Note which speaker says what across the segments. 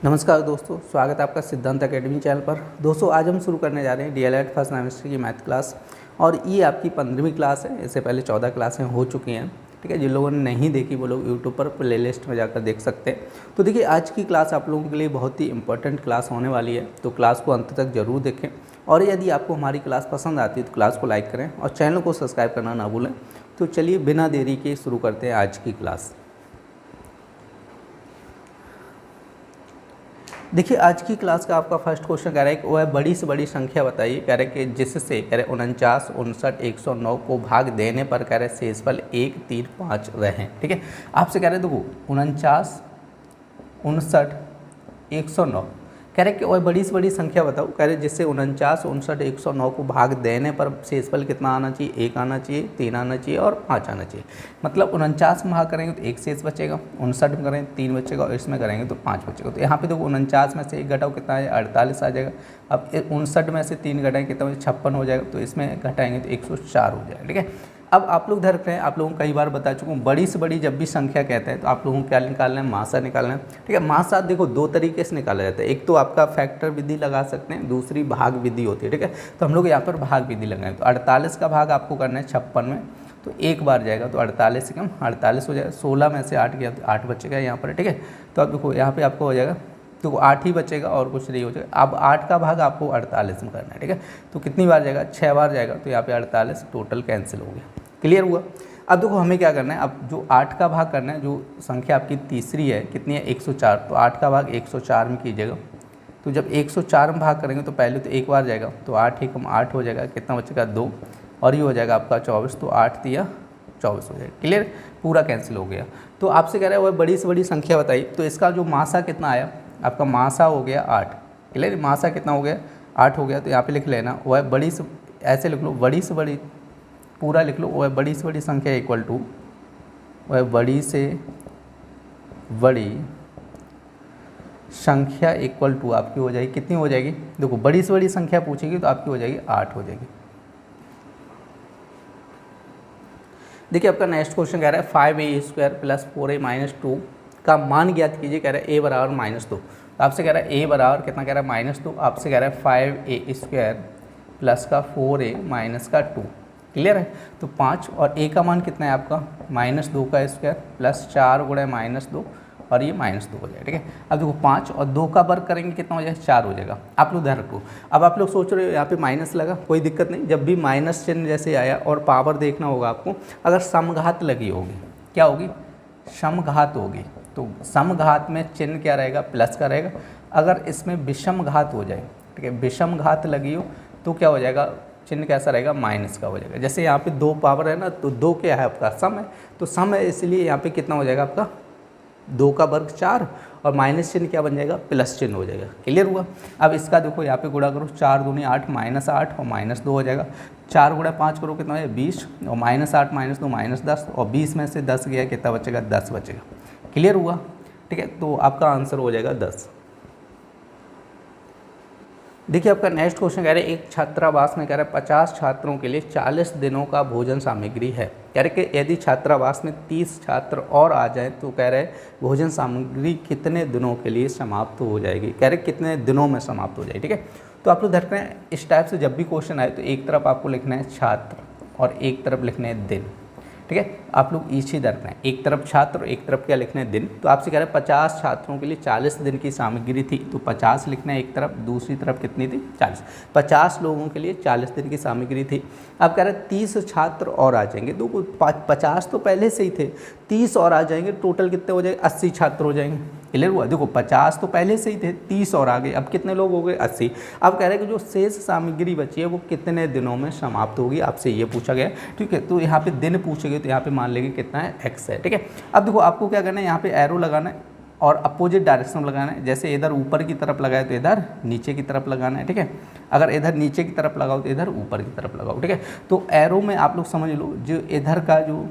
Speaker 1: नमस्कार दोस्तों, स्वागत है आपका सिद्धांत एकेडमी चैनल पर। दोस्तों आज हम शुरू करने जा रहे हैं डीएलएड फर्स्ट सेमेस्टर की मैथ क्लास और ये आपकी 15वीं क्लास है। इससे पहले 14 क्लासें हो चुकी हैं, ठीक है। जिन लोगों ने नहीं देखी वो लोग यूट्यूब पर प्लेलिस्ट में जाकर देख सकते हैं। तो देखिए आज की क्लास आप लोगों के लिए बहुत ही इंपॉर्टेंट क्लास होने वाली है, तो क्लास को अंत तक जरूर देखें। और यदि आपको हमारी क्लास पसंद आती है तो क्लास को लाइक करें और चैनल को सब्सक्राइब करना ना भूलें। तो चलिए बिना देरी के शुरू करते हैं आज की क्लास। देखिए आज की क्लास का आपका फर्स्ट क्वेश्चन कह रहा है कि वह बड़ी से बड़ी संख्या बताइए। कह रहे कि जिससे कह रहे 49, 59, 109 को भाग देने पर कह रहे शेषफल 1, 3, 5 रहें, ठीक है। आपसे कह रहे देखो 49, 59, 109 कह रहे कि वह बड़ी से बड़ी संख्या बताओ। कह रहे जिससे 49, 59, 109 को भाग देने पर शेषफल कितना आना चाहिए, 1 आना चाहिए, 3 आना चाहिए और 5 आना चाहिए। मतलब 49 में भाग करेंगे तो 1 शेष बचेगा, 59 में करेंगे 3 बचेगा और इसमें करेंगे तो 5 बचेगा। तो यहाँ पे देखो 49 में से 1 घटाओ कितना है, 48 आ जाएगा। अब 59 में से 3 घटाएंगे कितना, 56 हो जाएगा। तो इसमें घटाएंगे तो 104 हो जाएगा, ठीक है। अब आप लोग ध्यान रखें, आप लोगों को कई बार बता चुका हूँ, बड़ी से बड़ी जब भी संख्या कहते हैं तो आप लोगों को क्या निकालना है, मासा निकालना है, ठीक है। मासा देखो दो तरीके से निकाला जाता है। एक तो आपका फैक्टर विधि लगा सकते हैं, दूसरी भाग विधि होती है, ठीक है। तो हम लोग यहाँ पर भाग विधि लगाएं। तो 48 का भाग आपको करना है 56 में, तो एक बार जाएगा तो 48 से कम 48 हो जाएगा। 16 में से 8 गया तो 8 बचेगा यहाँ पर, ठीक है। तो अब देखो यहाँ पर आपको हो जाएगा तो 8 ही बचेगा और कुछ नहीं हो जाएगा। अब 8 का भाग आपको 48 में करना है, ठीक है। तो कितनी बार जाएगा, 6 बार जाएगा। तो यहाँ पे 48 टोटल कैंसिल हो गया, क्लियर हुआ। अब देखो हमें क्या करना है, अब जो 8 का भाग करना है, जो संख्या आपकी तीसरी है कितनी है, 104। तो 8 का भाग 104 में कीजिएगा। तो जब 104 में भाग करेंगे तो पहले तो एक बार जाएगा, तो 8 ही कम 8 हो जाएगा, कितना बचेगा 2 और ये हो जाएगा आपका 24। तो 8 दिया 24 हो जाएगा, क्लियर, पूरा कैंसिल हो गया। तो आपसे कह रहा है वह बड़ी से बड़ी संख्या बताइए। तो इसका जो मासा कितना आया, आपका मासा हो गया 8, क्लियर। मासा कितना हो गया, 8 हो गया। तो यहाँ पे लिख लेना वह बड़ी से, ऐसे लिख लो, बड़ी से बड़ी पूरा लिख लो, वह बड़ी से बड़ी संख्या इक्वल टू, वह बड़ी से बड़ी संख्या इक्वल टू आपकी हो जाएगी, कितनी हो जाएगी, देखो बड़ी से बड़ी संख्या पूछेगी तो आपकी हो जाएगी 8 हो जाएगी। देखिए आपका नेक्स्ट क्वेश्चन कह रहा है 5a² + 4a - 2 का मान ज्ञात कीजिए। कह रहा है a बराबर -2। तो आपसे कह रहा है a बराबर कितना, कह रहा है -2। आपसे कह रहा है 5a² प्लस का 4a - 2, क्लियर है। तो 5 और a का मान कितना है आपका, -2 का स्क्वायर प्लस 4 गुणा -2 और ये -2 हो जाएगा, ठीक है। अब देखो 5 और 2 का वर्ग करेंगे कितना हो जाएगा, 4 हो जाएगा। आप लोग ध्यान रखो। अब आप लोग सोच रहे हो यहाँ पे माइनस लगा, कोई दिक्कत नहीं। जब भी माइनस चिन्ह जैसे आया और पावर देखना होगा आपको, अगर समघात लगी होगी, क्या होगी, समघात होगी, तो समघात में चिन्ह क्या रहेगा, प्लस का रहेगा। अगर इसमें विषम घात हो जाए, ठीक है, विषम घात लगी हो तो क्या हो जाएगा, चिन्ह कैसा रहेगा, माइनस का हो जाएगा। जैसे यहाँ पे 2 पावर है ना, तो 2 क्या है आपका, सम है, तो सम है, इसलिए यहाँ पे कितना हो जाएगा आपका 2 का वर्ग 4 और माइनस चिन्ह क्या बन जाएगा, प्लस चिन्ह हो जाएगा, क्लियर हुआ। अब इसका देखो यहाँ पे गुणा करो, 4 दूनी 8 -8 और -2 हो जाएगा। 4 गुणा 5 करो कितना है, 20 और -8 -2 -10 और 20 में से 10 गया कितना बचेगा, 10 बचेगा, क्लियर हुआ, ठीक है। तो आपका आंसर हो जाएगा 10। देखिए आपका नेक्स्ट क्वेश्चन कह रहे हैं एक छात्रावास में कह रहा है 50 छात्रों के लिए 40 दिनों का भोजन सामग्री है। कह रहे कि यदि छात्रावास में 30 छात्र और आ जाएं तो कह रहे भोजन सामग्री कितने दिनों के लिए समाप्त हो जाएगी, कह रहे कितने दिनों में समाप्त हो जाएगी, ठीक है। तो आप लोग ध्यान रखें, इस टाइप से जब भी क्वेश्चन आए तो एक तरफ आपको लिखना है छात्र और एक तरफ लिखना है दिन, ठीक है। आप लोग इसी रखना है, एक तरफ छात्र और एक तरफ क्या लिखना है, दिन। तो आपसे कह रहे हैं 50 छात्रों के लिए 40 दिन की सामग्री थी, तो 50 लिखना है एक तरफ, दूसरी तरफ कितनी थी, 40। 50 लोगों के लिए 40 दिन की सामग्री थी। अब कह रहे हैं 30 छात्र और आ जाएंगे, तो 50 तो पहले से ही थे, 30 और आ जाएंगे, टोटल कितने हो जाएंगे, 80 छात्र हो जाएंगे, क्लियर हुआ। देखो 50 तो पहले से ही थे, 30 और आ गए, अब कितने लोग हो गए, 80। अब कह रहे हैं कि जो शेष सामग्री बची है वो कितने दिनों में समाप्त होगी, आपसे ये पूछा गया, ठीक है। तो यहाँ पे दिन पूछेंगे तो यहाँ पे मान लेंगे कितना है, x है, ठीक है। अब देखो आपको क्या करना है, यहाँ पे एरो लगाना है और अपोजिट डायरेक्शन में लगाना है। जैसे इधर ऊपर की तरफ लगाए तो इधर नीचे की तरफ लगाना है, ठीक है। अगर इधर नीचे की तरफ लगाओ तो इधर ऊपर की तरफ लगाओ, ठीक है। तो एरो में आप लोग समझ लो, जो इधर का जो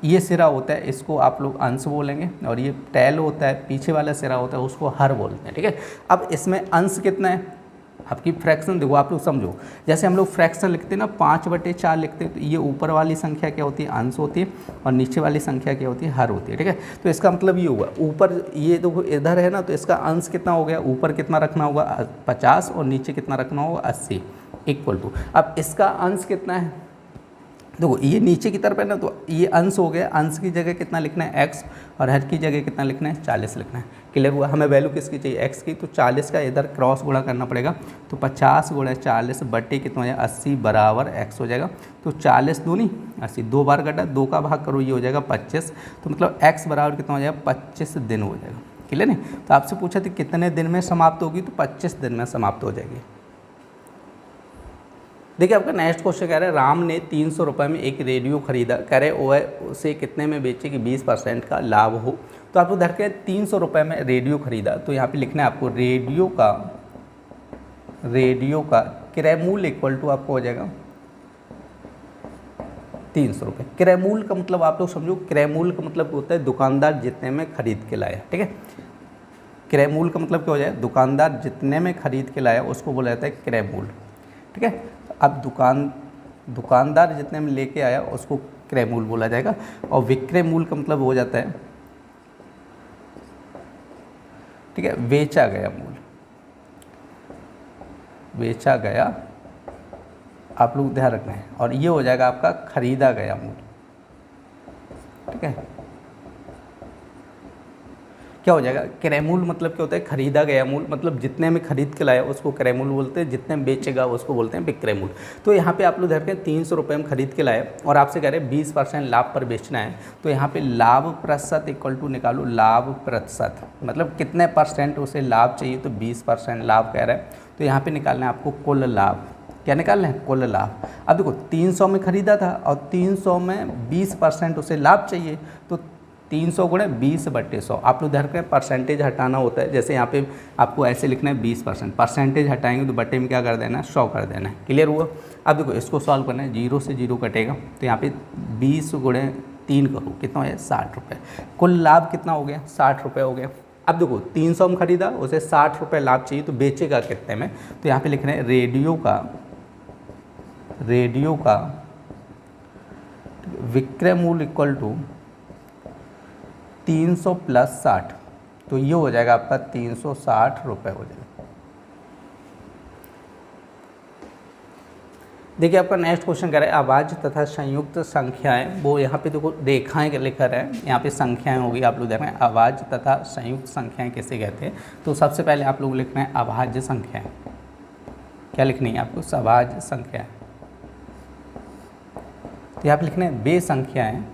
Speaker 1: ये सिरा होता है इसको आप लोग अंश बोलेंगे और ये टैल होता है, पीछे वाला सिरा होता है उसको हर बोलते हैं, ठीक है। अब इसमें अंश कितना है, आपकी फ्रैक्शन देखो, आप लोग समझो, जैसे हम लोग फ्रैक्शन लिखते हैं ना 5/4 लिखते हैं, तो ये ऊपर वाली संख्या क्या होती है, अंश होती है, और नीचे वाली संख्या क्या होती है, हर होती है। ठीक है, तो इसका मतलब ये हुआ, ऊपर ये देखो इधर है ना, तो इसका अंश कितना हो गया, ऊपर कितना रखना होगा 50 और नीचे कितना रखना होगा 80 इक्वल टू। अब इसका अंश कितना है, देखो ये नीचे की तरफ है ना, तो ये अंश हो गया, अंश की जगह कितना लिखना है x, और हर की जगह कितना लिखना है 40 लिखना है। क्लियर हुआ, हमें वैल्यू किसकी चाहिए, x की, तो 40 का इधर क्रॉस गुणा करना पड़ेगा, तो 50 गुणा 40 बट्टे कितना हो जाएगा 80 बराबर x हो जाएगा। तो 40 दूनी 80, 2 बार कटा, 2 का भाग करो, ये हो जाएगा 25, तो मतलब x बराबर कितना हो जाएगा 25 दिन हो जाएगा। क्लियर नहीं, तो आपसे पूछा था कितने दिन में समाप्त होगी, तो 25 दिन में समाप्त हो जाएगी। देखिए आपका नेक्स्ट क्वेश्चन कह रहा है राम ने 300 रुपये में एक रेडियो खरीदा, कह रहे वह उसे कितने में बेचे कि 20% का लाभ हो। तो आप उधर के 300 रुपये में रेडियो खरीदा, तो यहाँ पे लिखना है आपको रेडियो का क्रय मूल्य इक्वल टू आपको हो जाएगा 300 रुपये। क्रय मूल्य का मतलब आप लोग समझो, क्रय मूल्य का मतलब होता है दुकानदार जितने में खरीद के लाया। ठीक है, क्रय मूल्य का मतलब क्या हो जाए, दुकानदार जितने में खरीद के लाया उसको बोला जाता है क्रय मूल्य। ठीक है, अब दुकानदार जितने में लेके आया उसको क्रय मूल्य बोला जाएगा, और विक्रय मूल्य का मतलब हो जाता है, ठीक है, बेचा गया मूल्य, बेचा गया, आप लोग ध्यान रखना है, और ये हो जाएगा आपका खरीदा गया मूल्य। ठीक है, क्या हो जाएगा, क्रय मूल्य मतलब क्या होता है, खरीदा गया मूल्य, मतलब जितने में खरीद के लाया उसको क्रय मूल्य बोलते हैं, जितने में बेचेगा उसको बोलते हैं विक्रय मूल्य। तो यहाँ पे आप लोग ध्यान रखें 300 रुपये में खरीद के लाए और आपसे कह रहे हैं 20% लाभ पर बेचना है, तो यहाँ पे लाभ प्रतिशत इक्वल टू निकालो, लाभ प्रतिशत मतलब कितने परसेंट उसे लाभ चाहिए, तो 20% लाभ कह रहा है, तो यहाँ पर निकालना है आपको कुल लाभ। क्या निकालना है, कुल लाभ। अब देखो 300 में खरीदा था और 300 में 20% उसे लाभ चाहिए, तो 300 गुणे 20/100। आप लोग ध्यान रखें परसेंटेज हटाना होता है, जैसे यहाँ पे आपको ऐसे लिखना है 20%, परसेंटेज हटाएंगे तो बट्टे में क्या कर देना है, 100 कर देना है। क्लियर हुआ। अब देखो इसको सॉल्व करना है, 0 से 0 कटेगा, तो यहाँ पे 20 गुणे 3 करो, कितना हो जाए 60 रुपये। कुल लाभ कितना हो गया, 60 रुपये हो गया। अब देखो 300 में खरीदा, उसे 60 रुपये लाभ चाहिए, तो बेचेगा कितने में, तो यहाँ पे लिख रहे हैं रेडियो का विक्रय मूल्य इक्वल टू 300 प्लस 60, तो ये हो जाएगा आपका 360 रुपये हो जाएगा। देखिए आपका नेक्स्ट क्वेश्चन कह रहा है आवाज तथा संयुक्त संख्याएं, वो यहाँ पे देखो रेखाएं लिखा है, यहाँ पे संख्याएं होगी, आप लोग देख रहे हैं आवाज तथा संयुक्त संख्याएं किसे कहते हैं। तो सबसे पहले आप लोग लिखना है अभाज्य संख्याएं। क्या लिखनी है आपको, अभाज्य संख्याएं। तो यहाँ पे लिखना है वे संख्याएं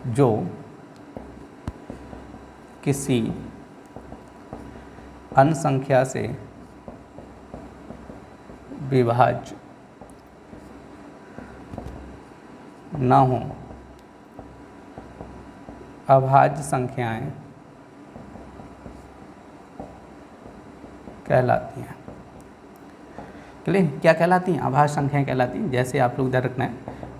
Speaker 1: जो किसी अन्य संख्या से विभाज्य न हो, अभाज्य संख्याएं कहलाती हैं। क्लियर, क्या कहलाती हैं, अभाज्य संख्याएं कहलाती हैं। जैसे आप लोग ध्यान रखना है,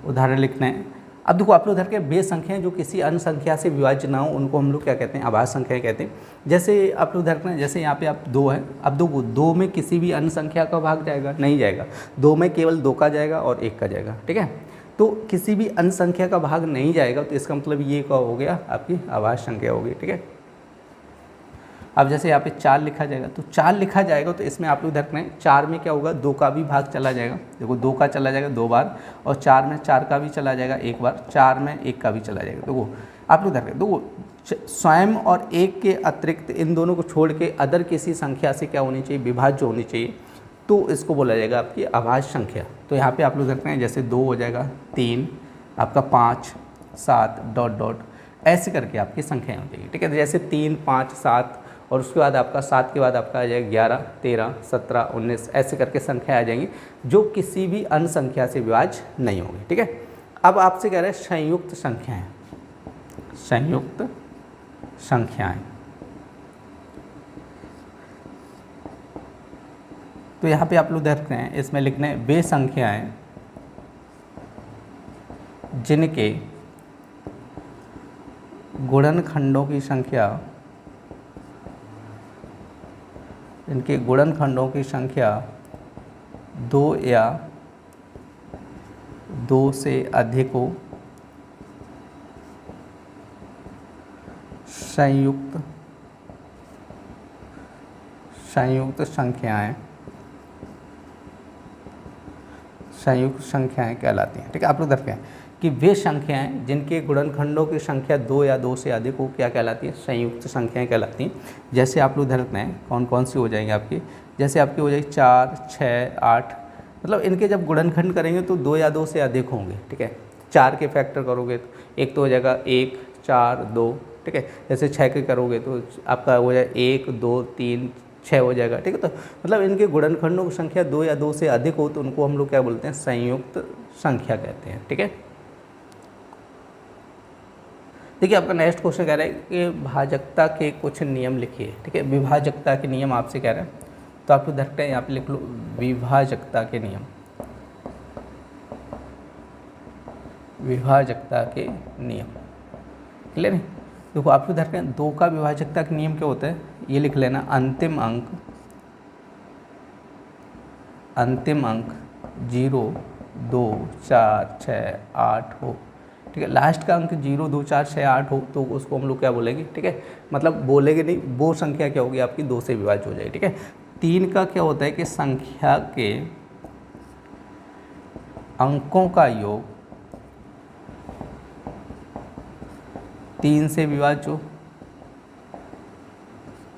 Speaker 1: उदाहरण लिखना है। अब देखो आप लोग ध्यान रखें, बे संख्याएं जो किसी अन्य संख्या से विभाज्य ना हो उनको हम लोग क्या कहते हैं, अभाज्य संख्याएं कहते हैं। जैसे आप लोग ध्यान रखना है, जैसे यहाँ पे आप 2 है, अब देखो 2 में किसी भी अन्य संख्या का भाग जाएगा, नहीं जाएगा, 2 में केवल 2 का जाएगा और 1 का जाएगा। ठीक है, तो किसी भी अन्य संख्या का भाग नहीं जाएगा, तो इसका मतलब ये क्या हो गया, आपकी अभाज्य संख्या होगी। ठीक है, अब जैसे यहाँ पे 4 लिखा जाएगा, तो 4 लिखा जाएगा, तो इसमें आप लोग ध्यान रखें 4 में क्या होगा, 2 का भी भाग चला जाएगा। देखो 2 का चला जाएगा 2 बार, और 4 में 4 का भी चला जाएगा 1 बार, 4 में 1 का भी चला जाएगा। देखो आप लोग ध्यान रखें, देखो स्वयं और 1 के अतिरिक्त इन दोनों को छोड़ के अदर किसी संख्या से क्या होनी चाहिए, विभाज्य होनी चाहिए, तो इसको बोला जाएगा आपकी अभाज्य संख्या। तो यहाँ पर आप लोग रखते हैं, जैसे 2 हो जाएगा, 3 आपका, 5 7 डॉट डॉट ऐसे करके आपकी संख्याएँ हो जाएगी। ठीक है, तो जैसे 3 5 7 और उसके बाद आपका 7 के बाद आपका आ जाएगा 11 13 17 19 ऐसे करके संख्या आ जाएंगी जो किसी भी अन्य संख्या से विभाज्य नहीं होगी। ठीक है, अब आपसे कह रहे हैं संयुक्त संख्याएं, संयुक्त संख्याएं। तो यहाँ पे आप लोग देख रहे हैं, इसमें लिखने वे संख्याएं जिनके गुणनखंडों की संख्या इनके गुणनखंडों की संख्या 2 या 2 से अधिक हो, संयुक्त संख्याएं कहलाती हैं। ठीक है, आप लोग देखते हैं कि वे संख्याएं जिनके गुणनखंडों की संख्या 2 या 2 से अधिक हो क्या कहलाती है, संयुक्त संख्याएं कहलाती हैं। जैसे आप लोग देखते हैं कौन कौन सी हो जाएंगी आपकी, जैसे आपकी हो जाएगी 4, 6, 8, मतलब इनके जब गुणनखंड करेंगे तो 2 या 2 से अधिक होंगे। ठीक है, 4 के फैक्टर करोगे तो एक तो हो जाएगा 1, 4, 2। ठीक है, जैसे 6 के करोगे तो आपका हो जाए 1, 2, 3, 6 हो जाएगा। ठीक है, तो मतलब इनके गुणनखंडों की संख्या 2 या 2 से अधिक हो तो उनको हम लोग क्या बोलते हैं, संयुक्त संख्या कहते हैं। ठीक है, देखिए आपका नेक्स्ट क्वेश्चन कह रहा है कि भाजकता के कुछ नियम लिखिए। ठीक है, विभाजकता के नियम आपसे कह रहे हैं, तो आप लोग देखते हैं यहाँ पे लिख लो विभाजकता के नियम। विभाजकता के नियम क्लियर है। देखो आप लोग देखते हैं 2 का विभाजकता का नियम क्या होता है, ये लिख लेना, अंतिम अंक 0, 2, 4, 6, 8 हो। ठीक है, लास्ट का अंक 0, 2, 4, 6, 8 हो तो उसको हम लोग क्या बोलेंगे। ठीक है, मतलब बोलेंगे नहीं, वो संख्या क्या होगी आपकी 2 से विभाज्य हो जाएगी। ठीक है, 3 का क्या होता है कि संख्या के अंकों का योग 3 से विभाज्य हो।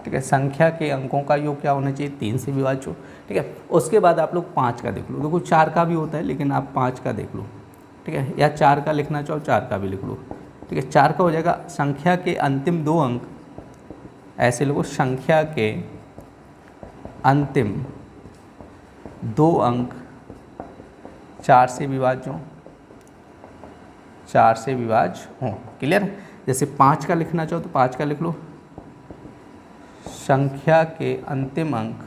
Speaker 1: ठीक है, संख्या के अंकों का योग क्या होना चाहिए, 3 से विभाज्य हो। ठीक है, उसके बाद आप लोग 5 का देख लो। देखो 4 का भी होता है लेकिन आप 5 का देख लो। ठीक है, या 4 का लिखना चाहो 4 का भी लिख लो। ठीक है, 4 का हो जाएगा संख्या के अंतिम 2 अंक, ऐसे लिखो, संख्या के अंतिम 2 अंक 4 से विभाज्य हो, 4 से विभाज्य हो। क्लियर। जैसे 5 का लिखना चाहो तो 5 का लिख लो, संख्या के अंतिम अंक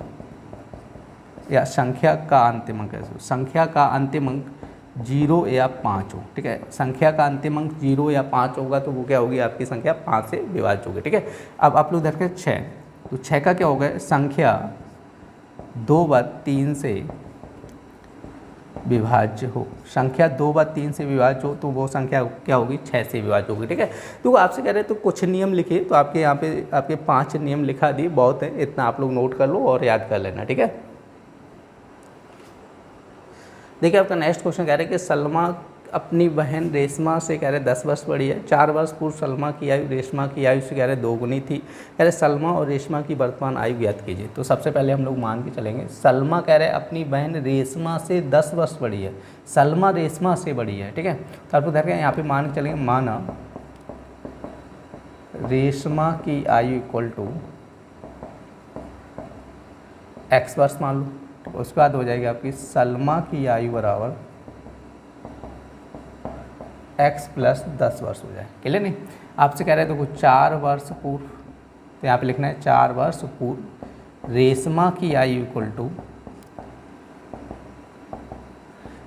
Speaker 1: या संख्या का अंतिम अंक, ऐसे संख्या का अंतिम अंक 0 या 5 हो। ठीक है, संख्या का अंतिम अंक 0 या 5 होगा तो वो क्या होगी आपकी संख्या 5 से विभाज्य होगी। ठीक है, अब आप लोग देखते हैं 6, तो 6 का क्या होगा, संख्या 2/3 से विभाज्य हो। संख्या 2/3 से विभाज्य हो तो वो संख्या क्या होगी, 6 से विभाज्य होगी। ठीक है, तो आपसे कह रहे हैं तो कुछ नियम लिखिए, तो आपके यहाँ पे आपके 5 नियम लिखा दिए, बहुत है, इतना आप लोग नोट कर लो और याद कर लेना। ठीक है, देखिए आपका नेक्स्ट क्वेश्चन कह रहे हैं कि सलमा अपनी बहन रेशमा से कह रहे 10 वर्ष बड़ी है। 4 वर्ष पूर्व सलमा की आयु रेशमा की आयु से कह रहे 2 गुनी थी। कह रहे सलमा और रेशमा की वर्तमान आयु ज्ञात कीजिए। तो सबसे पहले हम लोग मान के चलेंगे, सलमा कह रहे अपनी बहन रेशमा से 10 वर्ष बड़ी है, सलमा रेशमा से बड़ी है। ठीक है, तो आप लोग देखें यहाँ पे मान के चलेंगे, माना रेशमा की आयु इक्वल टू x वर्ष मान लो। तो उसके बाद हो जाएगी आपकी सलमा की आयु बराबर x + 10 वर्ष हो जाए। क्लियर नहीं। आपसे कह रहे हैं देखो 4 वर्ष पूर्व, तो यहाँ पे लिखना है 4 वर्ष पूर्व रेशमा की आयु इक्वल टू,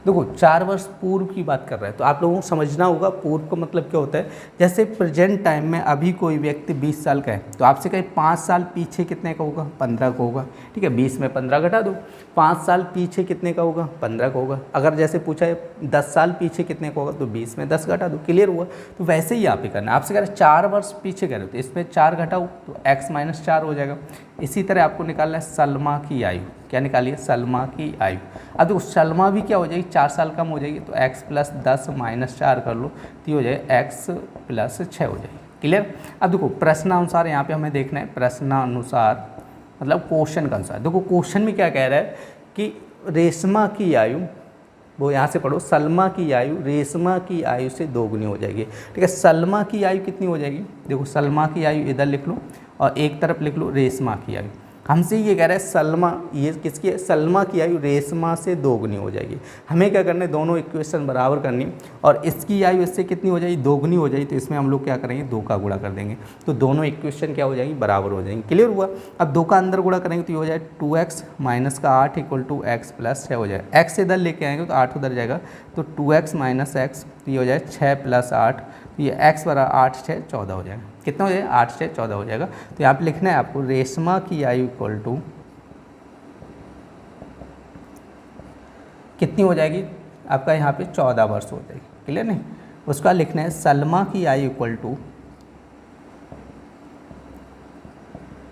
Speaker 1: देखो 4 वर्ष पूर्व की बात कर रहे हैं तो आप लोगों को समझना होगा पूर्व का मतलब क्या होता है। जैसे प्रेजेंट टाइम में अभी कोई व्यक्ति 20 साल का है तो आपसे कहीं 5 साल पीछे कितने का होगा, 15 का होगा। ठीक है, 20 में 15 घटा दो, 5 साल पीछे कितने का होगा, 15 का होगा। अगर जैसे पूछा है 10 साल पीछे कितने का होगा तो 20 में 10 घटा दो। क्लियर हुआ। तो वैसे ही यहाँ पे करना है। आपसे कह रहे 4 वर्ष पीछे कह रहे हो तो इसमें 4 घटाओ तो x - 4 हो जाएगा। इसी तरह आपको निकालना है सलमा की आयु। क्या निकालिए, सलमा की आयु। अब देखो सलमा भी क्या हो जाएगी, 4 साल कम हो जाएगी तो x + 10 - 4 कर लो तो ये हो जाएगा x + 6 हो जाएगी। क्लियर। अब देखो प्रश्नानुसार यहाँ पे हमें देखना है, प्रश्नानुसार मतलब क्वेश्चन का अनुसार। देखो क्वेश्चन में क्या कह रहा है कि रेशमा की आयु, वो यहाँ से पढ़ो, सलमा की आयु रेशमा की आयु से 2 गुनी हो जाएगी। ठीक है, सलमा की आयु कितनी हो जाएगी, देखो सलमा की आयु इधर लिख लो और एक तरफ लिख लो रेशमा की आयु। हमसे ये कह रहा है सलमा, ये किसकी है, सलमा की आयु रेशमा से 2 गुनी हो जाएगी। हमें क्या करना है, दोनों इक्वेशन बराबर करनी और इसकी आयु इससे कितनी हो जाएगी, 2 गुनी हो जाएगी। तो इसमें हम लोग क्या करेंगे, 2 का गुणा कर देंगे तो दोनों इक्वेशन क्या हो जाएंगी, बराबर हो जाएंगी। क्लियर हुआ। अब 2 का अंदर गुणा करेंगे तो ये हो जाए 2x - 8 = x + 6 हो जाए। x इधर लेके आएंगे तो 8 उधर जाएगा तो 2x - x तो ये हो जाए 6 + 8, तो ये x बराबर 8 × 6 = 14 हो जाएगा। कितना हो जाएगा, 8 × 6 = 14 हो जाएगा। तो यहाँ पे लिखना है आपको रेशमा की आयु इक्वल टू कितनी हो जाएगी आपका यहाँ पे 14 वर्ष हो जाएगी, क्लियर नहीं। उसका लिखना है सलमा की आयु इक्वल टू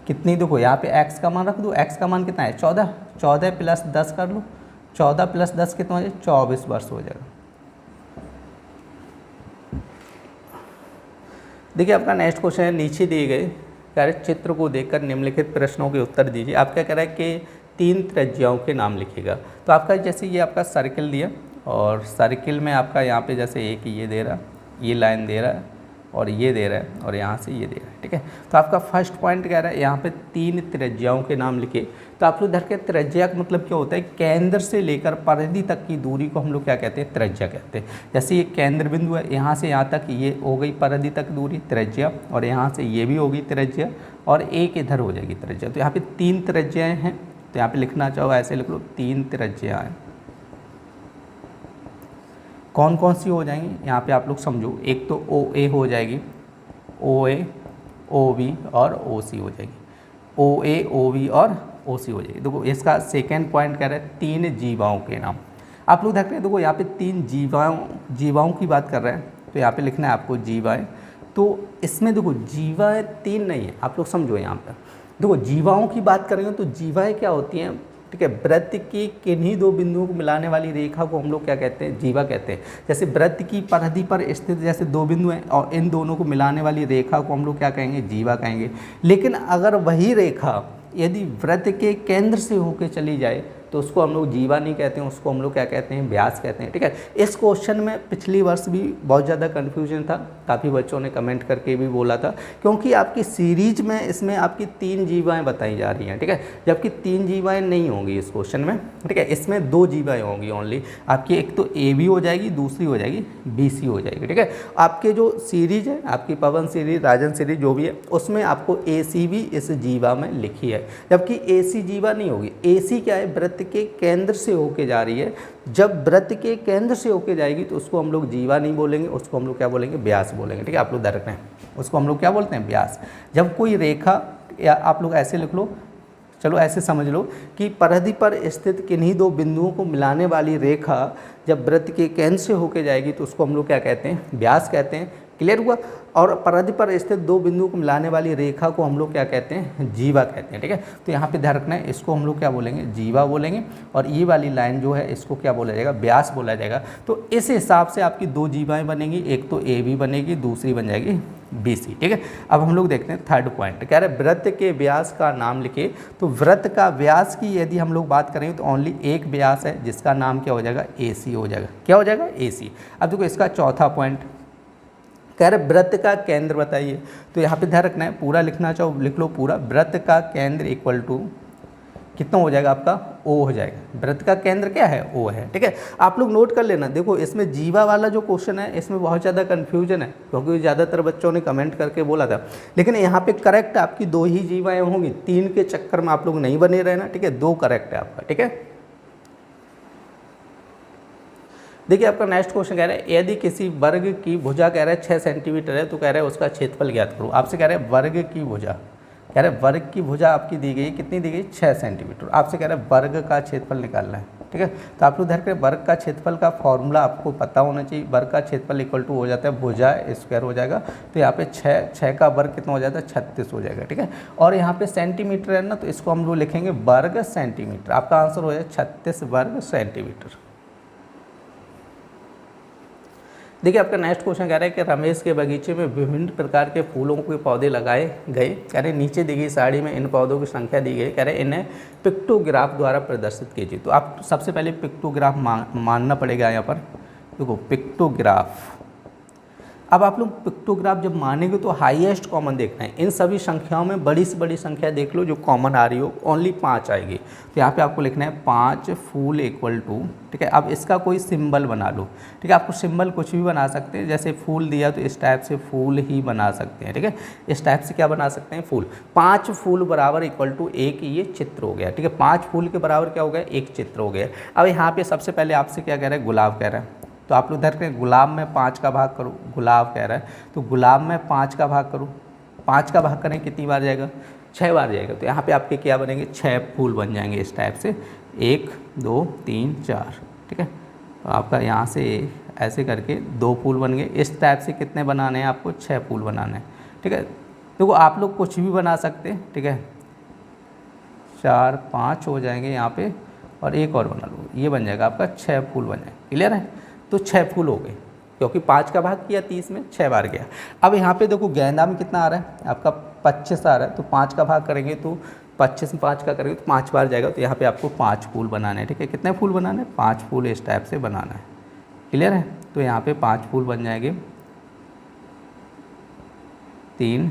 Speaker 1: कितनी, देखो यहाँ पे x का मान रख दो, x का मान कितना है 14, 14 प्लस 10 कर लो, 14 प्लस 10 कितना हो जाए 24 वर्ष हो जाएगा। देखिए आपका नेक्स्ट क्वेश्चन है, नीचे दिए गए कार्य चित्र को देखकर निम्नलिखित प्रश्नों के उत्तर दीजिए। आप क्या कह रहा है कि 3 त्रिज्याओं के नाम लिखिएगा। तो आपका जैसे ये आपका सर्किल दिया और सर्किल में आपका यहाँ पे जैसे एक ये दे रहा, ये लाइन दे रहा है और ये दे रहा है और यहाँ से ये दे रहा है, ठीक है। तो आपका फर्स्ट पॉइंट कह रहा है यहाँ पे 3 त्रिज्याओं के नाम लिखे। तो आप लोग धर के त्रिज्या का मतलब क्या होता है, केंद्र से लेकर परिधि तक की दूरी को हम लोग क्या कहते हैं, त्रिज्या कहते हैं। जैसे ये केंद्र बिंदु है, यहाँ से यहाँ तक ये हो गई परिधि तक दूरी त्रिज्या, और यहाँ से ये भी होगी त्रिज्या, और एक इधर हो जाएगी त्रिज्या। तो यहाँ पे 3 त्रिज्याएँ हैं। तो यहाँ पे लिखना चाहो ऐसे लिख लो 3 त्रिज्याएँ। कौन कौन सी हो जाएंगी यहाँ पे आप लोग समझो, एक तो OA हो जाएगी, OA, OB और OC हो जाएगी, OA, OB और OC हो जाएगी। देखो इसका सेकेंड पॉइंट कह रहा है 3 जीवाओं के नाम। आप लोग देख रहे हैं, देखो यहाँ पे 3 जीवाओं की बात कर रहे हैं। तो यहाँ पे लिखना है आपको जीवाएँ। तो इसमें देखो जीवाएँ 3 नहीं है, आप लोग समझो यहाँ पर। देखो जीवाओं की बात करेंगे तो जीवाएँ क्या होती हैं, ठीक है, वृत्त की किन्हीं 2 बिंदुओं को मिलाने वाली रेखा को हम लोग क्या कहते हैं, जीवा कहते हैं। जैसे वृत्त की परिधि पर स्थित जैसे 2 बिंदु हैं और इन दोनों को मिलाने वाली रेखा को हम लोग क्या कहेंगे, जीवा कहेंगे। लेकिन अगर वही रेखा यदि वृत्त के केंद्र से होकर चली जाए तो उसको हम लोग जीवा नहीं कहते हैं, उसको हम लोग क्या कहते हैं, व्यास कहते हैं, ठीक है। इस क्वेश्चन में पिछली वर्ष भी बहुत ज़्यादा कन्फ्यूजन था, काफ़ी बच्चों ने कमेंट करके भी बोला था, क्योंकि आपकी सीरीज में इसमें आपकी 3 जीवाएँ बताई जा रही हैं, ठीक है, जबकि 3 जीवाएँ नहीं होंगी इस क्वेश्चन में, ठीक है। इसमें 2 जीवाएँ होंगी ओनली आपकी, एक तो AB हो जाएगी, दूसरी हो जाएगी BC हो जाएगी, ठीक है। आपके जो सीरीज है आपकी पवन सीरीज, राजन सीरीज जो भी है, उसमें आपको AC भी इस जीवा में लिखी है, जबकि AC जीवा नहीं होगी। AC क्या है, वृत्त के केंद्र से होके जा रही है। जब वृत्त के केंद्र से होके जाएगी तो उसको हम लोग जीवा नहीं बोलेंगे, उसको हम लोग क्या बोलेंगे, व्यास बोलेंगे, ठीक है। आप लोग ध्यान रखना है, उसको हम लोग क्या बोलते हैं, व्यास। जब कोई रेखा, या आप लोग ऐसे लिख लो, चलो ऐसे समझ लो कि परिधि पर स्थित किन्हीं 2 बिंदुओं को मिलाने वाली रेखा जब वृत्त के केंद्र से होके जाएगी तो उसको हम लोग क्या कहते हैं, व्यास कहते हैं। क्लियर हुआ। और परिधि पर स्थित 2 बिंदुओं को मिलाने वाली रेखा को हम लोग क्या कहते हैं, जीवा कहते हैं, ठीक है। तो यहाँ पे ध्यान रखना है, इसको हम लोग क्या बोलेंगे, जीवा बोलेंगे, और ये वाली लाइन जो है इसको क्या बोला जाएगा, व्यास बोला जाएगा। तो इस हिसाब से आपकी 2 जीवाएँ बनेंगी, एक तो AB बनेगी, दूसरी बन जाएगी BC, ठीक है। अब हम लोग देखते हैं थर्ड पॉइंट, कह रहे वृत्त के व्यास का नाम लिखे। तो वृत्त का व्यास की यदि हम लोग बात करें तो ओनली एक व्यास है जिसका नाम क्या हो जाएगा, AC हो जाएगा। क्या हो जाएगा, AC। अब देखो इसका चौथा पॉइंट कह रहे वृत्त का केंद्र बताइए। तो यहाँ पे ध्यान रखना है, पूरा लिखना चाहो लिख लो पूरा। वृत्त का केंद्र इक्वल टू कितना हो जाएगा आपका, O हो जाएगा। वृत्त का केंद्र क्या है, O है, ठीक है। आप लोग नोट कर लेना। देखो इसमें जीवा वाला जो क्वेश्चन है इसमें बहुत ज़्यादा कन्फ्यूजन है, क्योंकि ज़्यादातर बच्चों ने कमेंट करके बोला था। लेकिन यहाँ पे करेक्ट आपकी 2 ही जीवाएँ होंगी, 3 के चक्कर में आप लोग नहीं बने रहना, ठीक है। 2 करेक्ट है आपका, ठीक है। देखिए आपका नेक्स्ट क्वेश्चन कह रहा है यदि किसी वर्ग की भुजा कह रहा है 6 सेंटीमीटर है तो कह रहा है उसका क्षेत्रफल ज्ञात करो। आपसे कह रहा है वर्ग की भुजा, कह रहा है वर्ग की भुजा आपकी दी गई, कितनी दी गई, 6 सेंटीमीटर। आपसे कह रहा है वर्ग का क्षेत्रफल निकालना है, ठीक है। तो आप लोग ध्यान करें, वर्ग का क्षेत्रफल का फॉर्मूला आपको पता होना चाहिए। वर्ग का क्षेत्रफल इक्वल टू हो जाता है भुजा स्क्वायर हो जाएगा। तो यहाँ पे 6 का वर्ग कितना हो जाता है, 36 हो जाएगा, ठीक है। और यहाँ पे सेंटीमीटर है ना, तो इसको हम लोग लिखेंगे वर्ग सेंटीमीटर। आपका आंसर हो जाए 36 वर्ग सेंटीमीटर। देखिए आपका नेक्स्ट क्वेश्चन कह रहा है कि रमेश के बगीचे में विभिन्न प्रकार के फूलों के पौधे लगाए गए। कह रहे नीचे दी गई साड़ी में इन पौधों की संख्या दी गई। कह रहे इन्हें पिक्टोग्राफ द्वारा प्रदर्शित कीजिए। तो आप सबसे पहले पिक्टोग्राफ मानना पड़ेगा यहाँ पर। देखो पिक्टोग्राफ, अब आप लोग पिक्टोग्राफ जब मानेंगे तो हाईएस्ट कॉमन देखना है। इन सभी संख्याओं में बड़ी से बड़ी संख्या देख लो जो कॉमन आ रही हो, ओनली 5 आएगी। तो यहाँ पे आपको लिखना है 5 फूल इक्वल टू, ठीक है। अब इसका कोई सिंबल बना लो, ठीक है। आपको सिंबल कुछ भी बना सकते हैं, जैसे फूल दिया तो इस टाइप से फूल ही बना सकते हैं, ठीक है। इस टाइप से क्या बना सकते हैं, फूल। 5 फूल बराबर इक्वल टू एक ये चित्र हो गया, ठीक है। 5 फूल के बराबर क्या हो गया, एक चित्र हो गया। अब यहाँ पे सबसे पहले आपसे क्या कह रहा है, गुलाब कह रहा है। तो आप लोग इधर के गुलाब में 5 का भाग करो, गुलाब कह रहा है तो गुलाब में 5 का भाग करो। 5 का भाग करें कितनी बार जाएगा, 6 बार जाएगा। तो यहाँ पे आपके क्या बनेंगे, 6 फूल बन जाएंगे इस टाइप से, 1 2 3 4, ठीक है। तो आपका यहाँ से ऐसे करके 2 फूल बन गए। इस टाइप से कितने बनाने हैं आपको? 6 फूल बनाने हैं, ठीक है। देखो आप लोग कुछ भी बना सकते हैं, ठीक है। 4 5 हो जाएंगे यहाँ पे, और एक और बना लो, ये बन जाएगा आपका 6 फूल बन जाएंगे। क्लियर है? तो 6 फूल हो गए, क्योंकि 5 का भाग किया 30 में, 6 बार गया। अब यहाँ पे देखो गेंदा में कितना आ रहा है आपका? 25 आ रहा है। तो 5 का भाग करेंगे तो 25 में 5 का करेंगे तो 5 बार जाएगा। तो यहाँ पे आपको 5 फूल बनाने हैं, ठीक है। कितने फूल बनाने हैं? 5 फूल इस टाइप से बनाना है। क्लियर है? तो यहाँ पे 5 फूल बन जाएंगे। 3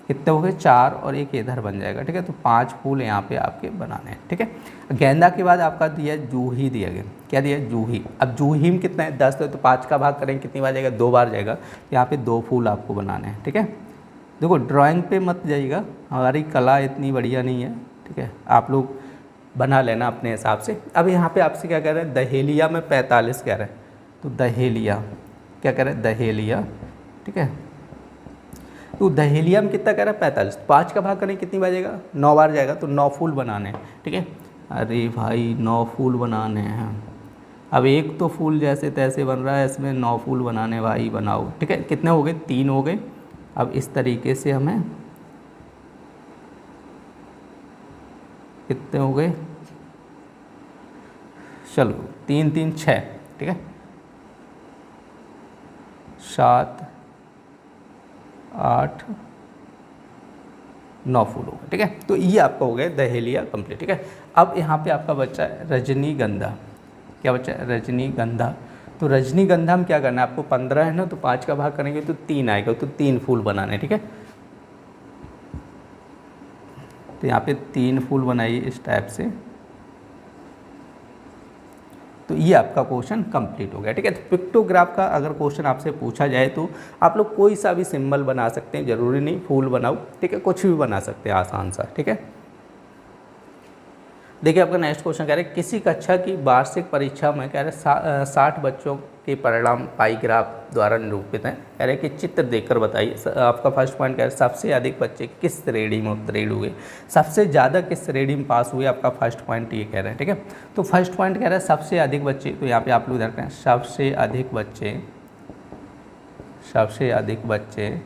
Speaker 1: कितने हो गए? 4 और एक इधर बन जाएगा, ठीक है। तो 5 फूल यहाँ पे आपके बनाने हैं, ठीक है। गेंदा के बाद आपका दिया जूही दिया गया। क्या दिया? जूही। अब जूही में कितना है? 10 तो 5 का भाग करेंगे कितनी बार जाएगा? 2 बार जाएगा। यहाँ पे 2 फूल आपको बनाने हैं, ठीक है। देखो ड्राइंग पे मत जाइएगा, हमारी कला इतनी बढ़िया नहीं है, ठीक है। आप लोग बना लेना अपने हिसाब से। अब यहाँ पे आपसे क्या कह रहे हैं? दहेलिया में 45 कह रहे हैं। तो दहेलिया क्या कह रहे हैं? दहेलिया, ठीक है। तो दहेलिया में कितना कह रहा है? 45। 5 का भाग करें कितनी बार जाएगा? 9 बार जाएगा। तो 9 फूल बनाने हैं, ठीक है। अरे भाई 9 फूल बनाने हैं। अब एक तो फूल जैसे तैसे बन रहा है, इसमें 9 फूल बनाने भाई, बनाओ, ठीक है। कितने हो गए? 3 हो गए। अब इस तरीके से हमें कितने हो गए? चलो 3 3 6, ठीक है। 7 8 9 फूल हो गए, ठीक है। तो ये आपका हो गया दहेलिया कंप्लीट, ठीक है। अब यहाँ पे आपका बच्चा है रजनीगंधा। क्या बच्चा है? रजनीगंधा। तो रजनीगंधा में क्या करना है आपको? 15 है ना, तो 5 का भाग करेंगे तो 3 आएगा। तो 3 फूल बनाने हैं, ठीक है। तो यहाँ पे 3 फूल बनाइए इस टाइप से। तो ये आपका क्वेश्चन कंप्लीट हो गया, ठीक है। तो पिक्टोग्राफ का अगर क्वेश्चन आपसे पूछा जाए तो आप लोग कोई सा भी सिंबल बना सकते हैं, ज़रूरी नहीं फूल बनाओ, ठीक है। कुछ भी बना सकते हैं आसान सा, ठीक है। देखिए आपका नेक्स्ट क्वेश्चन कह रहे हैं किसी कक्षा की वार्षिक परीक्षा में कह रहे 60 बच्चों के परिणाम पाई ग्राफ द्वारा निरूपित हैं। कह रहे कि चित्र देखकर बताइए। आपका फर्स्ट पॉइंट कह रहे हैं सबसे अधिक बच्चे किस श्रेणी में उत्तीर्ण हुए, सबसे ज़्यादा किस श्रेणी में पास हुए। आपका फर्स्ट पॉइंट ये कह रहे हैं, ठीक है। तो फर्स्ट पॉइंट कह रहे हैं सबसे अधिक बच्चे। तो यहाँ पे आप लोग देखते हैं सबसे अधिक बच्चे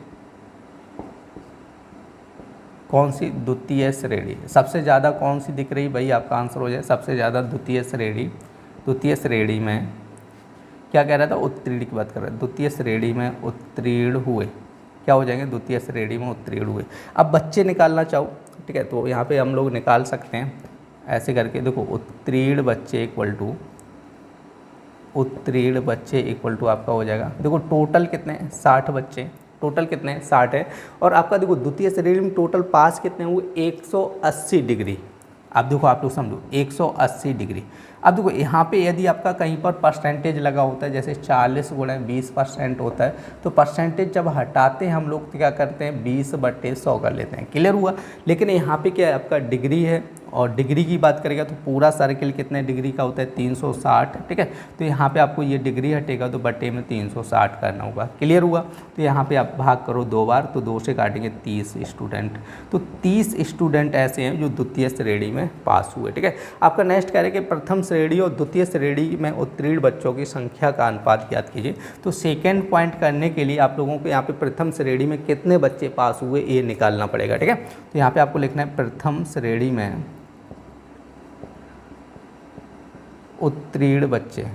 Speaker 1: कौन सी? द्वितीय श्रेणी। सबसे ज़्यादा कौन सी दिख रही भाई? आपका आंसर हो जाए सबसे ज़्यादा द्वितीय श्रेणी। द्वितीय श्रेणी में क्या कह रहा था? उत्तीर्ण की बात कर रहा है। द्वितीय श्रेणी में उत्तीर्ण हुए, क्या हो जाएंगे? द्वितीय श्रेणी में उत्तीर्ण हुए। अब बच्चे निकालना चाहो, ठीक है, तो यहाँ पे हम लोग निकाल सकते हैं ऐसे करके। देखो उत्तीर्ण बच्चे इक्वल टू आपका हो जाएगा। देखो टोटल कितने हैं? 60 बच्चे। टोटल कितने हैं? 60 है। और आपका देखो द्वितीय श्रेणी में टोटल पास कितने हुए? 180 डिग्री। अब देखो आप लोग समझो 180 डिग्री। अब देखो यहाँ पे यदि आपका कहीं पर परसेंटेज लगा होता है, जैसे 40 गुणा 20% होता है, तो परसेंटेज जब हटाते हैं हम लोग क्या करते हैं? 20/100 कर लेते हैं। क्लियर हुआ? लेकिन यहाँ पे क्या है? आपका डिग्री है, और डिग्री की बात करेगा तो पूरा सर्किल कितने डिग्री का होता है? 360, ठीक है। तो यहाँ पे आपको ये डिग्री हटेगा तो बटे में 360 करना होगा। क्लियर हुआ? तो यहाँ पे आप भाग करो 2 बार, तो 2 से काटेंगे 30 स्टूडेंट। तो 30 स्टूडेंट ऐसे हैं जो द्वितीय श्रेणी में पास हुए, ठीक है। आपका नेक्स्ट कह रहे हैं कि प्रथम श्रेणी और द्वितीय श्रेणी में उत्तीर्ण बच्चों की संख्या का अनुपात ज्ञात कीजिए। तो सेकेंड पॉइंट करने के लिए आप लोगों को यहाँ पे प्रथम श्रेणी में कितने बच्चे पास हुए ये निकालना पड़ेगा, ठीक है। तो यहाँ पे आपको लिखना है प्रथम श्रेणी में उत्तीर्ण बच्चे।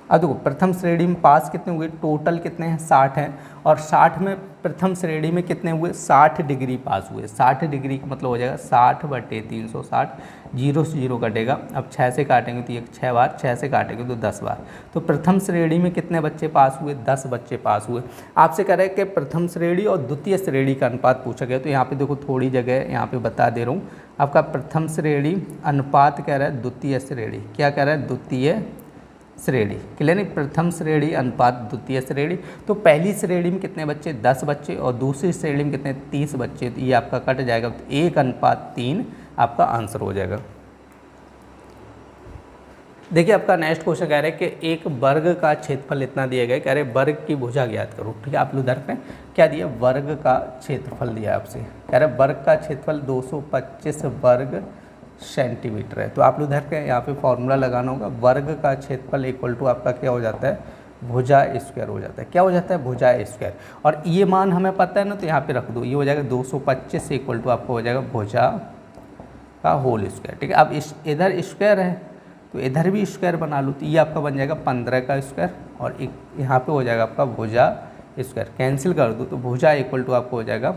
Speaker 1: अब देखो प्रथम श्रेणी में पास कितने हुए? टोटल कितने हैं? 60 हैं। और 60 में प्रथम श्रेणी में कितने हुए? 60 डिग्री पास हुए। 60 डिग्री का मतलब हो जाएगा 60/360, 0 से 0 कटेगा। अब 6 से काटेंगे तो ये 6 बार, 6 से काटेंगे तो 10 बार। तो प्रथम श्रेणी में कितने बच्चे पास हुए? 10 बच्चे पास हुए। आपसे कह रहे हैं कि प्रथम श्रेणी और द्वितीय श्रेणी का अनुपात पूछा गया। तो यहाँ पे देखो थोड़ी जगह यहाँ पे बता दे रहा हूँ। आपका प्रथम श्रेणी अनुपात कह रहा है द्वितीय श्रेणी। क्या कह रहा है? द्वितीय श्रेणी। क्लियर नहीं? प्रथम श्रेणी अनुपात द्वितीय श्रेणी। तो पहली श्रेणी में कितने बच्चे? 10 बच्चे। और दूसरी श्रेणी में कितने? 30 बच्चे। तो ये आपका कट जाएगा, तो 1:3 आपका आंसर हो जाएगा। देखिए आपका नेक्स्ट क्वेश्चन कह रहे हैं कि एक वर्ग का क्षेत्रफल इतना दिया गया। कह रहे वर्ग की भुजा ज्ञात करो, ठीक है। आप लोग दर्ज में क्या दिया? वर्ग का क्षेत्रफल दिया आपसे। कह रहे वर्ग का क्षेत्रफल 225 वर्ग सेंटीमीटर है। तो आप लोग ध्यान रखें यहाँ पे फॉर्मूला लगाना होगा, वर्ग का क्षेत्रफल इक्वल टू आपका क्या हो जाता है, भुजा स्क्वायर हो जाता है। क्या हो जाता है, भुजा स्क्वायर। और ये मान हमें पता है ना, तो यहाँ पे रख दो, ये हो जाएगा 225 इक्वल टू आपको हो जाएगा भुजा का होल स्क्वायर। ठीक है, अब इस इधर स्क्वायर है तो इधर भी स्क्वायर बना लूँ, तो ये आपका बन जाएगा 15 का स्क्वायर और एक यहाँ पे हो जाएगा आपका भुजा स्क्वायर। कैंसिल कर दो तो भुजा इक्वल टू आपको हो जाएगा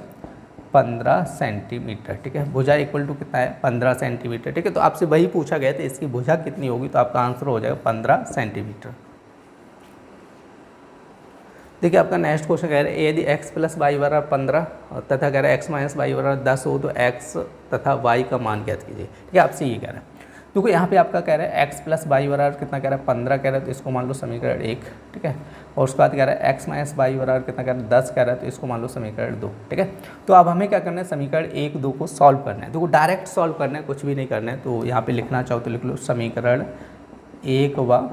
Speaker 1: 15 सेंटीमीटर। ठीक है, भुजा इक्वल टू कितना है, 15 सेंटीमीटर। ठीक है, तो आपसे वही पूछा गया था इसकी भुजा कितनी होगी, तो आपका आंसर हो जाएगा 15 सेंटीमीटर। देखिए आपका नेक्स्ट क्वेश्चन कह रहा है यदि x प्लस वाई बराबर 15 तथा कह रहा है x माइनस वाई बराबर 10 हो तो x तथा y का मान ज्ञात कीजिए। ठीक है, आपसे ये कह रहा है, क्योंकि यहाँ पे आपका कह रहा है x प्लस वाई बराबर कितना कह रहा है 15 कह रहा है, तो इसको मान लो समीकरण 1। ठीक है, और उसके बाद कह रहा है x माइनस वाई बराबर कितना कह रहा है 10 कह रहा है, तो इसको मान लो समीकरण 2। ठीक है, तो अब हमें क्या करना है, समीकरण 1 2 को सॉल्व करना है। देखो डायरेक्ट सॉल्व करना है, कुछ भी नहीं करना है। तो यहाँ पर लिखना चाहो तो लिख लो समीकरण 1 व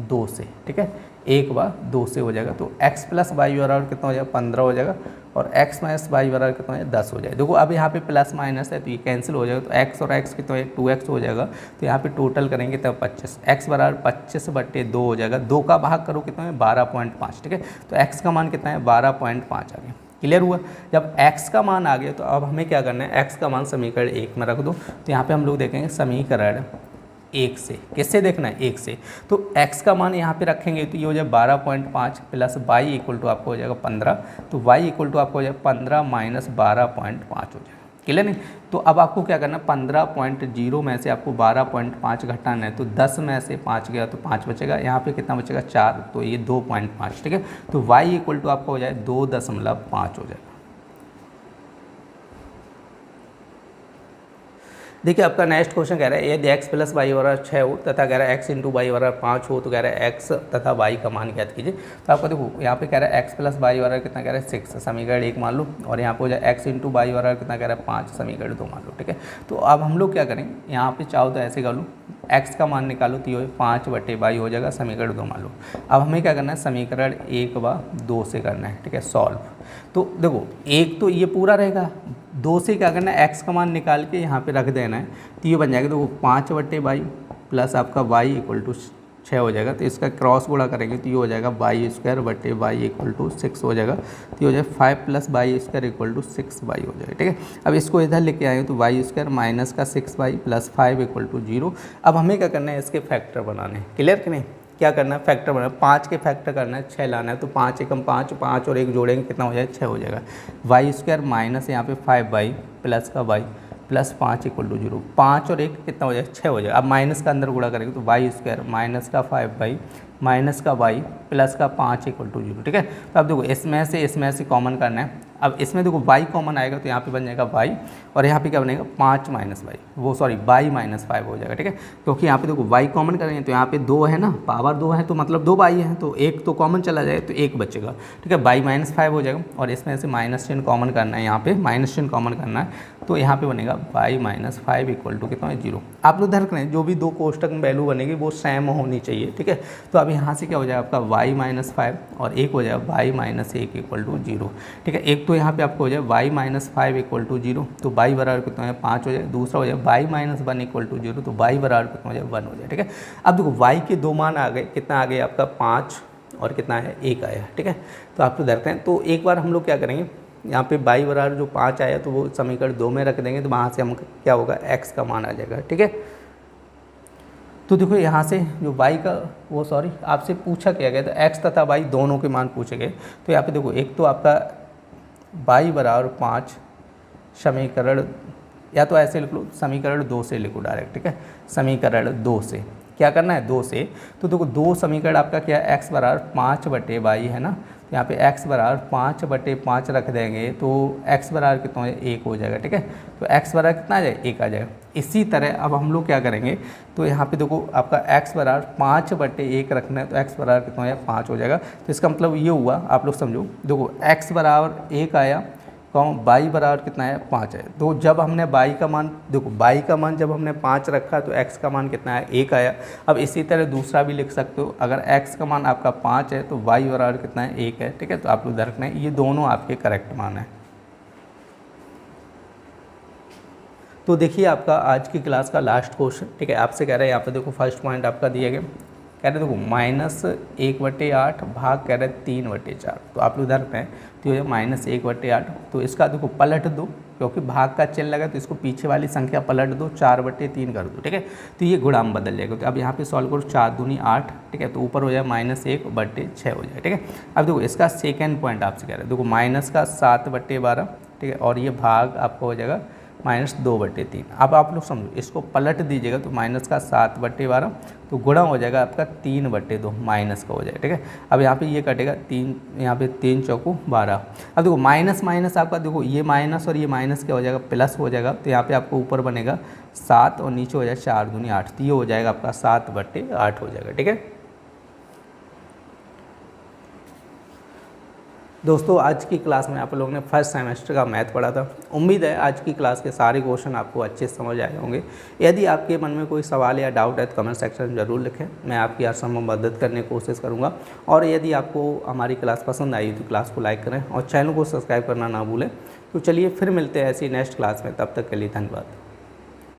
Speaker 1: 2 से। ठीक है, 1 व 2 से हो जाएगा, तो x प्लस वाई बराबर कितना हो जाएगा 15 हो जाएगा और x माइनस वाई बराबर कितना हो जाएगा 10 हो जाएगा। देखो अब यहाँ पे प्लस माइनस है तो ये कैंसिल हो जाएगा, तो x और x कितना है 2x हो जाएगा। तो यहाँ पे टोटल करेंगे तब 25, x बराबर 25/2 हो जाएगा। 2 का भाग करो कितना है 12.5। ठीक है, तो x का मान कितना है 12.5 आ गया। क्लियर हुआ। जब x का मान आ गया तो अब हमें क्या करना है, x का मान समीकरण 1 में रख दो। तो यहाँ पर हम लोग देखेंगे समीकरण 1 से, किससे देखना है 1 से, तो x का मान यहाँ पे रखेंगे तो ये हो जाए 12.5 प्लस y इक्वल टू आपको हो जाएगा 15। तो y इक्वल टू आपको हो जाएगा 15 माइनस 12.5 हो जाएगा। क्लियर नहीं। तो अब आपको क्या करना है 15.0 में से आपको 12.5 घटाना है, तो 10 में से 5 गया तो 5 बचेगा, यहाँ पे कितना बचेगा 4, तो ये 2.5। ठीक है, तो y इक्वल टू आपको हो जाए 2.5 हो जाएगा। देखिए आपका नेक्स्ट क्वेश्चन कह रहा है यदि x प्लस वाई बराबर 6 हो तथा कह रहा है x इंटू वाई बराबर 5 हो तो कह रहा है x तथा y का मान ज्ञात कीजिए। तो आपको देखो यहाँ पे कह रहा है x प्लस वाई बराबर कितना कह रहा है 6 समीकरण 1 मान लो, और यहाँ पे हो जाए x इंटू वाई बराबर कितना कह रहा है 5 समीकरण 2 मान लो। ठीक है, तो अब हम लोग क्या करेंगे, यहाँ पे चाहो तो ऐसे कर लो, x का मान निकालो तो ये 5/22 हो जाएगा समीकरण 2 मान लो। अब हमें क्या करना है समीकरण 1 व 2 से करना है। ठीक है, सॉल्व। तो देखो एक तो ये पूरा रहेगा, 2 से क्या करना है x का मान निकाल के यहाँ पे रख देना है, तो ये बन जाएगा। तो 5/22 प्लस आपका y इक्वल टू 6 हो जाएगा, तो इसका क्रॉस गुणा करेंगे तो ये हो जाएगा y स्क्वायर बटे y इक्वल टू 6 हो जाएगा। तो ये हो जाएगा 5 plus y square equal to 6y हो जाएगा। ठीक है, अब इसको इधर लेके आएंगे तो y स्क्वायर माइनस का 6y प्लस 5 इक्वल टू 0। अब हमें क्या करना है, इसके फैक्टर बनाने हैं। क्लियर कि नहीं, क्या करना है फैक्टर बनाना, 5 के फैक्टर करना है, 6 लाना है। तो 5 एकम 5, 5 और 1 जोड़ेंगे कितना हो जाएगा 6 हो जाएगा। वाई स्क्वायर माइनस यहाँ पे 5y प्लस का y प्लस 5 इक्वल टू 0, 5 और 1 कितना हो जाएगा 6 हो जाएगा। अब माइनस का अंदर गुणा करेंगे तो वाई स्क्वायर माइनस का 5y माइनस का y प्लस का 5 इक्वल टू 0। ठीक है, तो अब देखो इसमें से कॉमन करना है। अब इसमें देखो y कॉमन आएगा तो यहाँ पे बन जाएगा y, और यहाँ पे क्या बनेगा 5 माइनस y, वो सॉरी y माइनस 5 हो जाएगा। ठीक है, क्योंकि यहाँ पे देखो y कॉमन करेंगे तो यहाँ पे 2 है ना, पावर 2 है तो मतलब 2 y है, तो 1 तो कॉमन चला जाए तो 1 बचेगा। ठीक है, y माइनस 5 हो जाएगा, और इसमें से माइनस चिन्ह कॉमन करना है, यहाँ पे माइनस चिन्ह कॉमन करना है, तो यहाँ पे बनेगा y माइनस 5 इक्वल टू कितना है 0। आप लोग ध्यान रखें जो भी दो कोष्टक में वैल्यू बनेगी वो सेम होनी चाहिए। ठीक है, तो अब यहाँ से क्या हो जाएगा आपका y माइनस 5 और एक हो जाएगा y माइनस 1 इक्वल टू 0। ठीक है, एक तो यहाँ पे आपको हो जाए y माइनस 5 इक्वल टू 0, तो y बराबर कितना है 5 हो जाए। दूसरा हो जाए y माइनस 1 इक्वल टू 0, तो y बराबर कितना हो जाए 1 हो जाए। ठीक है, अब देखो y के दो मान आ गए, कितना आ गया आपका 5 और कितना है 1 आया। ठीक है, तो आप लोग देखते हैं, तो एक बार हम लोग क्या करेंगे, यहाँ पे y बराबर जो 5 आया तो वो समीकरण 2 में रख देंगे, तो वहाँ से हम क्या होगा x का मान आ जाएगा। ठीक है, तो देखो यहाँ से जो y का वो सॉरी आपसे पूछा क्या गया था x तथा y दोनों के मान पूछे गए। तो यहाँ पे देखो एक तो आपका y बराबर 5 समीकरण, या तो ऐसे लिख लो समीकरण 2 से लिखो डायरेक्ट। ठीक है, समीकरण 2 से क्या करना है 2 से, तो देखो 2 समीकरण आपका क्या है x बराबर 5/y है ना, तो यहाँ पे x बराबर 5/5 रख देंगे तो x बराबर कितना हो जाए 1 हो जाएगा। ठीक है, तो x बराबर कितना आ जाएगा 1 आ जाएगा। इसी तरह अब हम लोग क्या करेंगे, तो यहाँ पे देखो आपका x बराबर 5/1 रखना है, तो x बराबर कितना हो जाएगा 5 हो जाएगा। तो इसका मतलब ये हुआ, आप लोग समझो, देखो x बराबर 1 आया, y बराबर कितना है 5 है। तो जब हमने y का मान, देखो y का मान जब हमने 5 रखा तो x का मान कितना है 1 आया। अब इसी तरह दूसरा भी लिख सकते हो, अगर x का मान आपका 5 है तो y बराबर कितना है 1 है। ठीक है, तो आप लोग ध्यान रखना है ये दोनों आपके करेक्ट मान है। तो देखिए आपका आज की क्लास का लास्ट क्वेश्चन, ठीक है, आपसे कह रहे हैं यहाँ पे देखो फर्स्ट पॉइंट आपका दिया गया, कह रहे देखो -1/8 भाग कह रहे 3/4। तो आप लोग इधर पे हैं तो ये -1/8, तो इसका देखो पलट दो, क्योंकि भाग का चिन्ह लगा तो इसको पीछे वाली संख्या पलट दो, 4/3 कर दो, ठीक है। तो ये गुणा में बदल जाएगा। तो अब यहाँ पे सॉल्व करो, 4 दूनी 8, ठीक है, तो ऊपर हो जाए -1/6 हो जाए, ठीक है। अब देखो इसका सेकेंड पॉइंट आपसे कह रहे हैं, देखो माइनस का 7/12, ठीक है, और ये भाग आपका हो जाएगा -2/3। अब आप लोग समझो, इसको पलट दीजिएगा तो माइनस का 7/12, तो गुणा हो जाएगा आपका 3/2, माइनस का हो जाएगा, ठीक है। अब यहाँ पे ये कटेगा 3, यहाँ पे 3 चौको 12। अब देखो माइनस माइनस आपका देखो ये माइनस और ये माइनस क्या हो जाएगा, प्लस हो जाएगा। तो यहाँ पे आपको ऊपर बनेगा 7 और नीचे हो जाएगा 4 दूनी 8, तो ये हो जाएगा आपका 7/8 हो जाएगा, ठीक है। दोस्तों आज की क्लास में आप लोगों ने फर्स्ट सेमेस्टर का मैथ पढ़ा था। उम्मीद है आज की क्लास के सारे क्वेश्चन आपको अच्छे से समझ आए होंगे। यदि आपके मन में कोई सवाल या डाउट है तो कमेंट सेक्शन में ज़रूर लिखें, मैं आपकी हर संभव मदद करने की कोशिश करूँगा। और यदि आपको हमारी क्लास पसंद आई तो क्लास को लाइक करें और चैनल को सब्सक्राइब करना ना भूलें। तो चलिए फिर मिलते हैं ऐसी नेक्स्ट क्लास में, तब तक के लिए धन्यवाद।